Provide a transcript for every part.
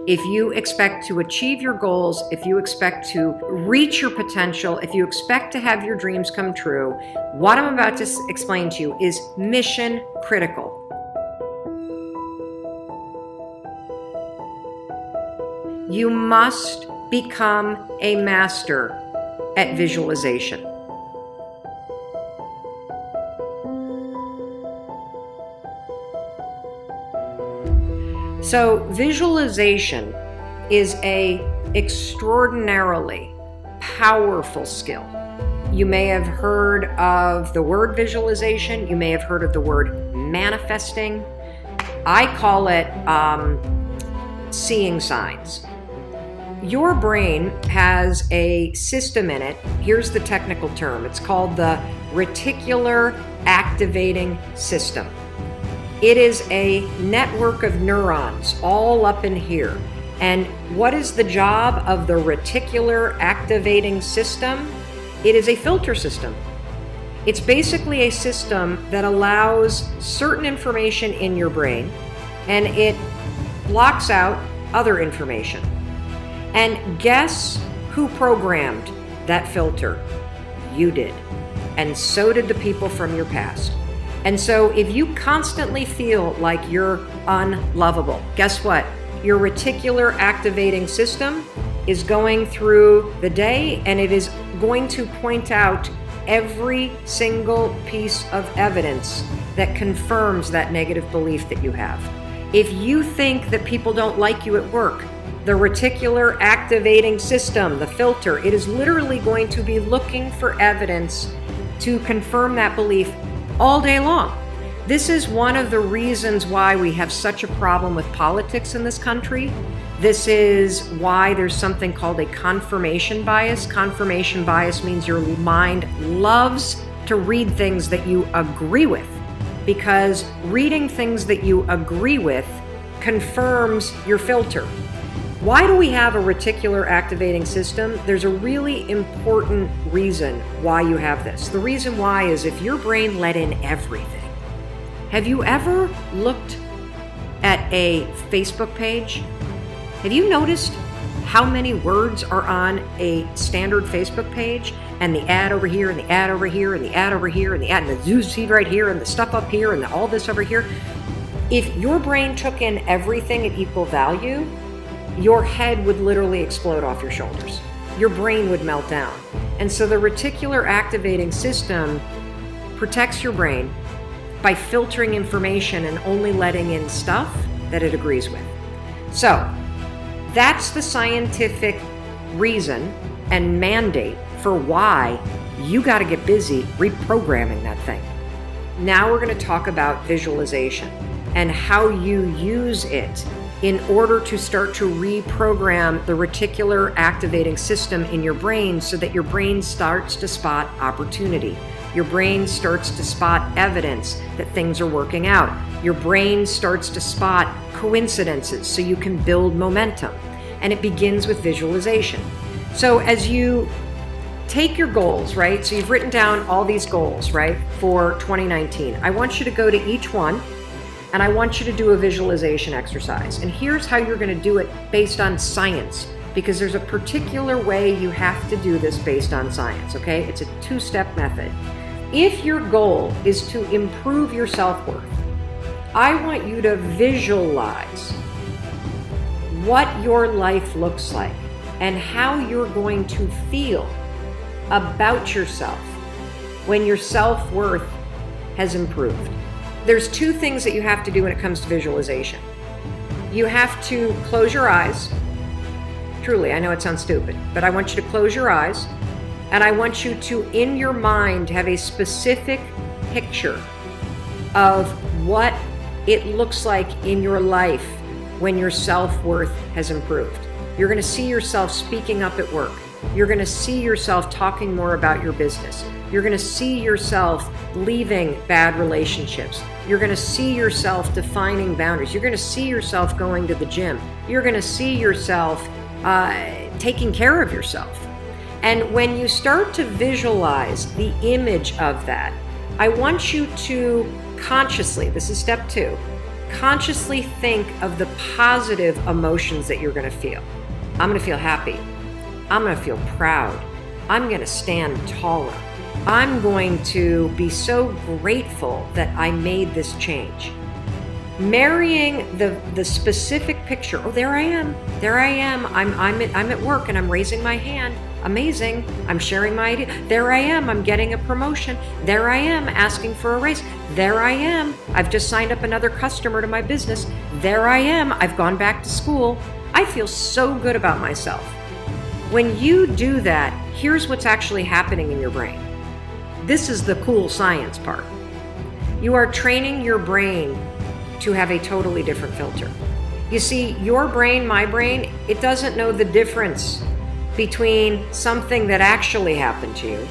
If you expect to achieve your goals, if you expect to reach your potential, if you expect to have your dreams come true, what I'm about to explain to you is mission critical. You must become a master at visualization. So visualization is an extraordinarily powerful skill. You may have heard of the word visualization. You may have heard of the word manifesting. I call it seeing signs. Your brain has a system in it. Here's the technical term. It's called the reticular activating system. It is a network of neurons all up in here. And what is the job of the reticular activating system? It is a filter system. It's basically a system that allows certain information in your brain and it blocks out other information. And guess who programmed that filter? You did. And so did the people from your past. And so if you constantly feel like you're unlovable, guess what? Your reticular activating system is going through the day and it is going to point out every single piece of evidence that confirms that negative belief that you have. If you think that people don't like you at work, the reticular activating system, the filter, it is literally going to be looking for evidence to confirm that belief all day long. This is one of the reasons why we have such a problem with politics in this country. This is why there's something called a confirmation bias. Confirmation bias means your mind loves to read things that you agree with, because reading things that you agree with confirms your filter. Why do we have a reticular activating system? There's a really important reason why you have this. The reason why is if your brain let in everything. Have you ever looked at a Facebook page? Have you noticed how many words are on a standard Facebook page? And the ad over here, and the ad over here, and the ad over here, and the ad, and the news feed right here, and the stuff up here, and all this over here. If your brain took in everything at equal value, your head would literally explode off your shoulders. Your brain would melt down. And so the reticular activating system protects your brain by filtering information and only letting in stuff that it agrees with. So that's the scientific reason and mandate for why you got to get busy reprogramming that thing. Now we're going to talk about visualization and how you use it in order to start to reprogram the reticular activating system in your brain so that your brain starts to spot opportunity. Your brain starts to spot evidence that things are working out. Your brain starts to spot coincidences so you can build momentum. And it begins with visualization. So as you take your goals, right? So you've written down all these goals, right, for 2019. I want you to go to each one and I want you to do a visualization exercise. And here's how you're going to do it based on science, because there's a particular way you have to do this based on science, okay? It's a two-step method. If your goal is to improve your self-worth, I want you to visualize what your life looks like and how you're going to feel about yourself when your self-worth has improved. There's two things that you have to do when it comes to visualization. You have to close your eyes. Truly, I know it sounds stupid, but I want you to close your eyes and I want you to, in your mind, have a specific picture of what it looks like in your life when your self-worth has improved. You're going to see yourself speaking up at work. You're going to see yourself talking more about your business. You're going to see yourself leaving bad relationships. You're going to see yourself defining boundaries. You're going to see yourself going to the gym. You're going to see yourself taking care of yourself. And when you start to visualize the image of that, I want you to consciously, this is step 2, consciously think of the positive emotions that you're going to feel. I'm going to feel happy. I'm going to feel proud. I'm going to stand taller. I'm going to be so grateful that I made this change. Marrying the specific picture. Oh, there I am. There I am. I'm at work and I'm raising my hand. Amazing. I'm sharing my idea. There I am. I'm getting a promotion. There I am asking for a raise. There I am. I've just signed up another customer to my business. There I am. I've gone back to school. I feel so good about myself. When you do that, here's what's actually happening in your brain. This is the cool science part. You are training your brain to have a totally different filter. You see, your brain, my brain, it doesn't know the difference between something that actually happened to you,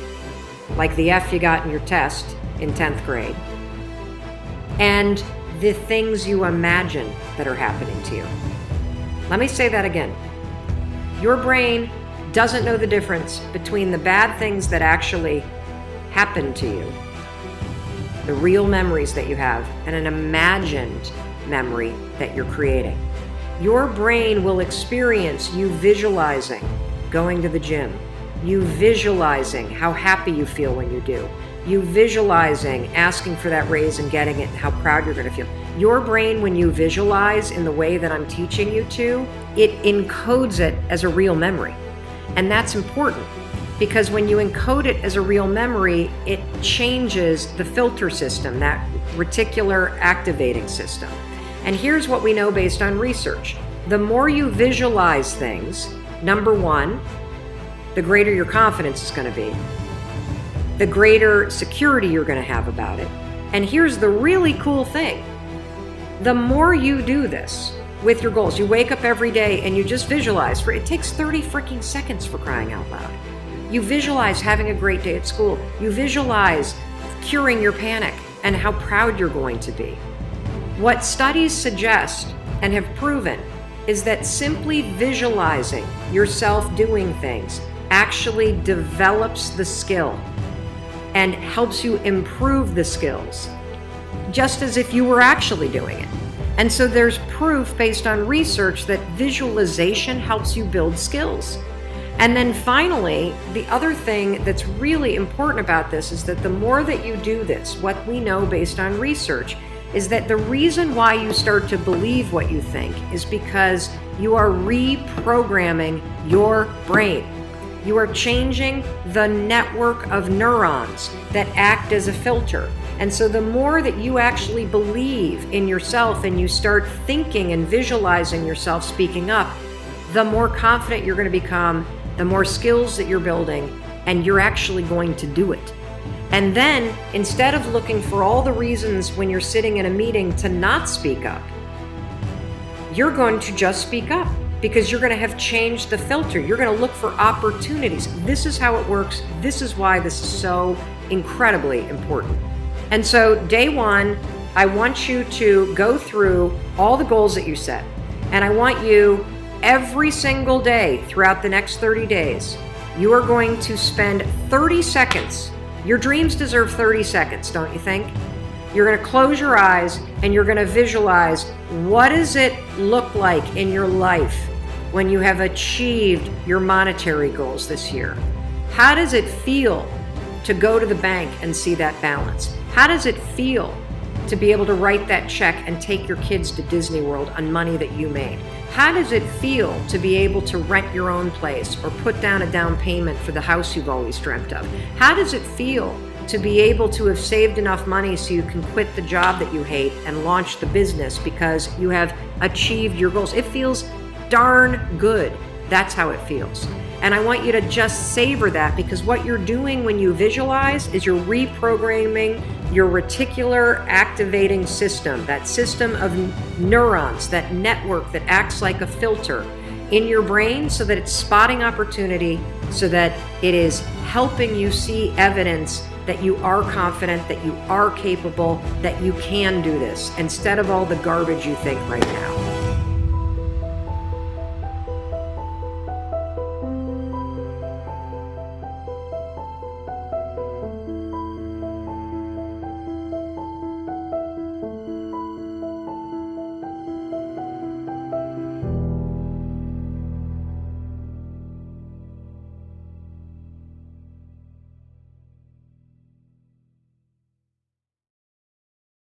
like the F you got in your test in 10th grade, and the things you imagine that are happening to you. Let me say that again. Your brain doesn't know the difference between the bad things that actually happened to you, the real memories that you have, and an imagined memory that you're creating. Your brain will experience you visualizing going to the gym, you visualizing how happy you feel when you do, you visualizing asking for that raise and getting it and how proud you're going to feel. Your brain, when you visualize in the way that I'm teaching you to, it encodes it as a real memory. And that's important because when you encode it as a real memory, it changes the filter system, that reticular activating system. And here's what we know based on research. The more you visualize things, number one, the greater your confidence is going to be, the greater security you're going to have about it. And here's the really cool thing. The more you do this with your goals, you wake up every day and you just visualize. It takes 30 freaking seconds, for crying out loud. You visualize having a great day at school. You visualize curing your panic and how proud you're going to be. What studies suggest and have proven is that simply visualizing yourself doing things actually develops the skill and helps you improve the skills, just as if you were actually doing it. And so there's proof based on research that visualization helps you build skills. And then finally, the other thing that's really important about this is that the more that you do this, what we know based on research is that the reason why you start to believe what you think is because you are reprogramming your brain. You are changing the network of neurons that act as a filter. And so the more that you actually believe in yourself and you start thinking and visualizing yourself speaking up, the more confident you're going to become, the more skills that you're building, and you're actually going to do it. And then instead of looking for all the reasons when you're sitting in a meeting to not speak up, you're going to just speak up because you're going to have changed the filter. You're going to look for opportunities. This is how it works. This is why this is so incredibly important. And so day one, I want you to go through all the goals that you set. And I want you every single day throughout the next 30 days, you are going to spend 30 seconds. Your dreams deserve 30 seconds, don't you think? You're going to close your eyes and you're going to visualize what does it look like in your life when you have achieved your monetary goals this year? How does it feel to go to the bank and see that balance? How does it feel to be able to write that check and take your kids to Disney World on money that you made? How does it feel to be able to rent your own place or put down a down payment for the house you've always dreamt of? How does it feel to be able to have saved enough money so you can quit the job that you hate and launch the business because you have achieved your goals? It feels darn good. That's how it feels. And I want you to just savor that, because what you're doing when you visualize is you're reprogramming your reticular activating system, that system of neurons, that network that acts like a filter in your brain, so that it's spotting opportunity, so that it is helping you see evidence that you are confident, that you are capable, that you can do this, instead of all the garbage you think right now.